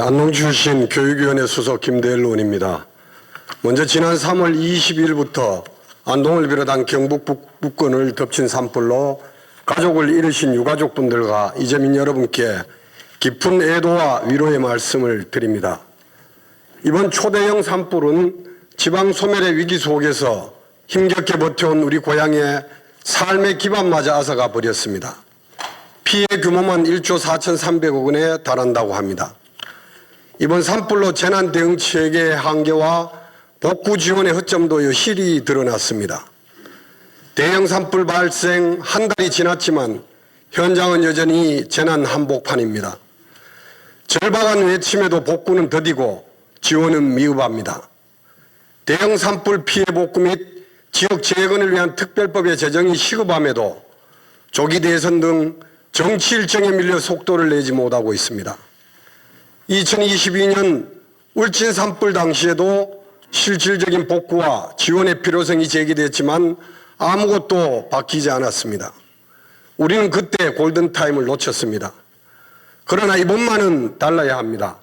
안동 출신 교육위원회 소속 김대일 의원입니다. 먼저 지난 3월 20일부터 안동을 비롯한 경북 북부권을 덮친 산불로 가족을 잃으신 유가족분들과 이재민 여러분께 깊은 애도와 위로의 말씀을 드립니다. 이번 초대형 산불은 지방 소멸의 위기 속에서 힘겹게 버텨온 우리 고향의 삶의 기반마저 앗아가 버렸습니다. 피해 규모만 1조 4,300억 원에 달한다고 합니다. 이번 산불로 재난 대응 체계의 한계와 복구 지원의 허점도 여실히 드러났습니다. 대형 산불 발생 한 달이 지났지만 현장은 여전히 재난 한복판입니다. 절박한 외침에도 복구는 더디고 지원은 미흡합니다. 대형 산불 피해 복구 및 지역 재건을 위한 특별법의 제정이 시급함에도 조기 대선 등 정치 일정에 밀려 속도를 내지 못하고 있습니다. 2022년 울진 산불 당시에도 실질적인 복구와 지원의 필요성이 제기됐지만 아무것도 바뀌지 않았습니다. 우리는 그때 골든타임을 놓쳤습니다. 그러나 이번만은 달라야 합니다.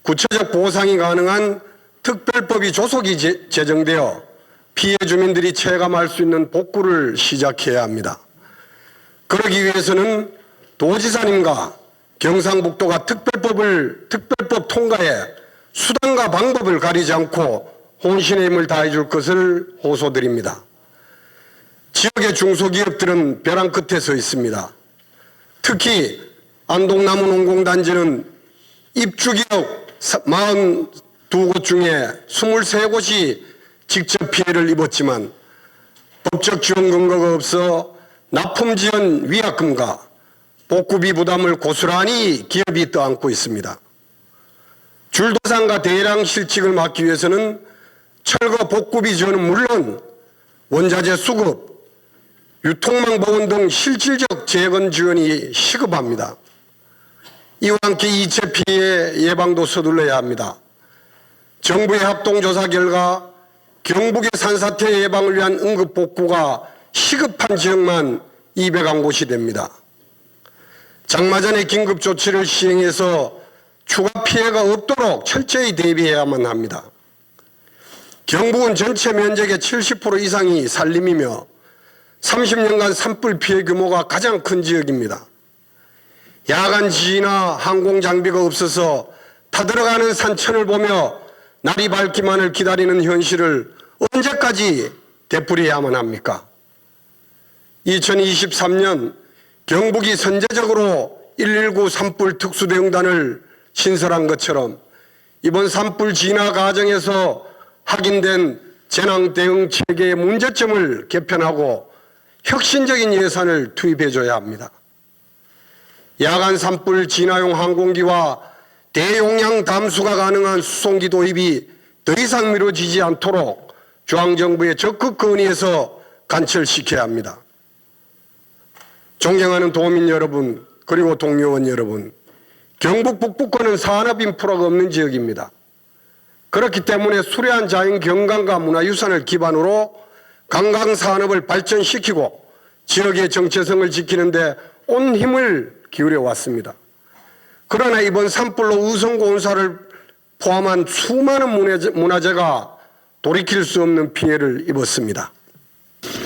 구체적 보상이 가능한 특별법이 조속히 제정되어 피해 주민들이 체감할 수 있는 복구를 시작해야 합니다. 그러기 위해서는 도지사님과 경상북도가 특별법 통과에 수단과 방법을 가리지 않고 혼신의 힘을 다해 줄 것을 호소드립니다. 지역의 중소기업들은 벼랑 끝에 서 있습니다. 특히 안동나무농공단지는 입주기업 42곳 중에 23곳이 직접 피해를 입었지만 법적 지원 근거가 없어 납품 지원 위약금과 복구비 부담을 고스란히 기업이 떠안고 있습니다. 줄도상과 대량 실직을 막기 위해서는 철거 복구비 지원은 물론 원자재 수급, 유통망 보건 등 실질적 재건 지원이 시급합니다. 이와 함께 이체 피해 예방도 서둘러야 합니다. 정부의 합동조사 결과 경북의 산사태 예방을 위한 응급 복구가 시급한 지역만 201곳이 됩니다. 장마 전에 긴급 조치를 시행해서 추가 피해가 없도록 철저히 대비해야만 합니다. 경북은 전체 면적의 70% 이상이 산림이며 30년간 산불 피해 규모가 가장 큰 지역입니다. 야간 지휘나 항공 장비가 없어서 타들어가는 산천을 보며 날이 밝기만을 기다리는 현실을 언제까지 되풀이해야만 합니까? 2023년 경북이 선제적으로 119 산불 특수대응단을 신설한 것처럼 이번 산불 진화 과정에서 확인된 재난 대응 체계의 문제점을 개편하고 혁신적인 예산을 투입해줘야 합니다. 야간 산불 진화용 항공기와 대용량 담수가 가능한 수송기 도입이 더 이상 미뤄지지 않도록 중앙정부에 적극 건의해서 관철시켜야 합니다. 존경하는 도민 여러분, 그리고 동료원 여러분, 경북 북부권은 산업 인프라가 없는 지역입니다. 그렇기 때문에 수려한 자연 경관과 문화유산을 기반으로 관광산업을 발전시키고 지역의 정체성을 지키는 데 온 힘을 기울여 왔습니다. 그러나 이번 산불로 의성고운사를 포함한 수많은 문화재가 돌이킬 수 없는 피해를 입었습니다.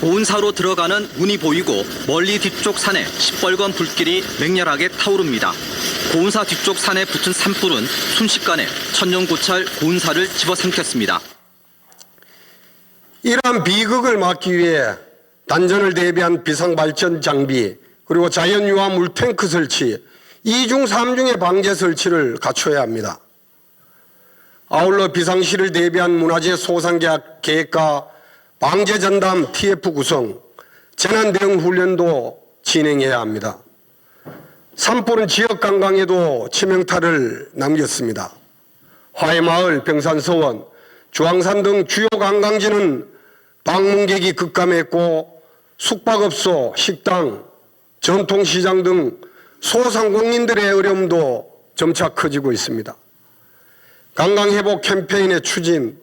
고운사로 들어가는 문이 보이고 멀리 뒤쪽 산에 시뻘건 불길이 맹렬하게 타오릅니다. 고운사 뒤쪽 산에 붙은 산불은 순식간에 천년고찰 고운사를 집어삼켰습니다. 이러한 비극을 막기 위해 단전을 대비한 비상발전 장비 그리고 자연유화 물탱크 설치 2중 3중의 방제 설치를 갖춰야 합니다. 아울러 비상시를 대비한 문화재 소상 계획과 방제 전담 TF 구성, 재난 대응 훈련도 진행해야 합니다. 산불은 지역 관광에도 치명타를 남겼습니다. 화해마을, 병산서원, 주황산 등 주요 관광지는 방문객이 급감했고 숙박업소, 식당, 전통시장 등 소상공인들의 어려움도 점차 커지고 있습니다. 관광회복 캠페인의 추진,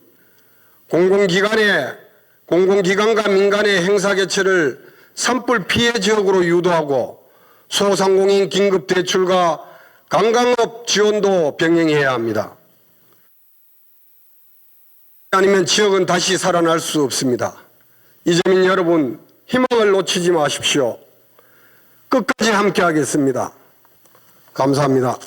공공기관과 민간의 행사 개최를 산불 피해 지역으로 유도하고 소상공인 긴급대출과 관광업 지원도 병행해야 합니다. 아니면 지역은 다시 살아날 수 없습니다. 이재민 여러분, 희망을 놓치지 마십시오. 끝까지 함께 하겠습니다. 감사합니다.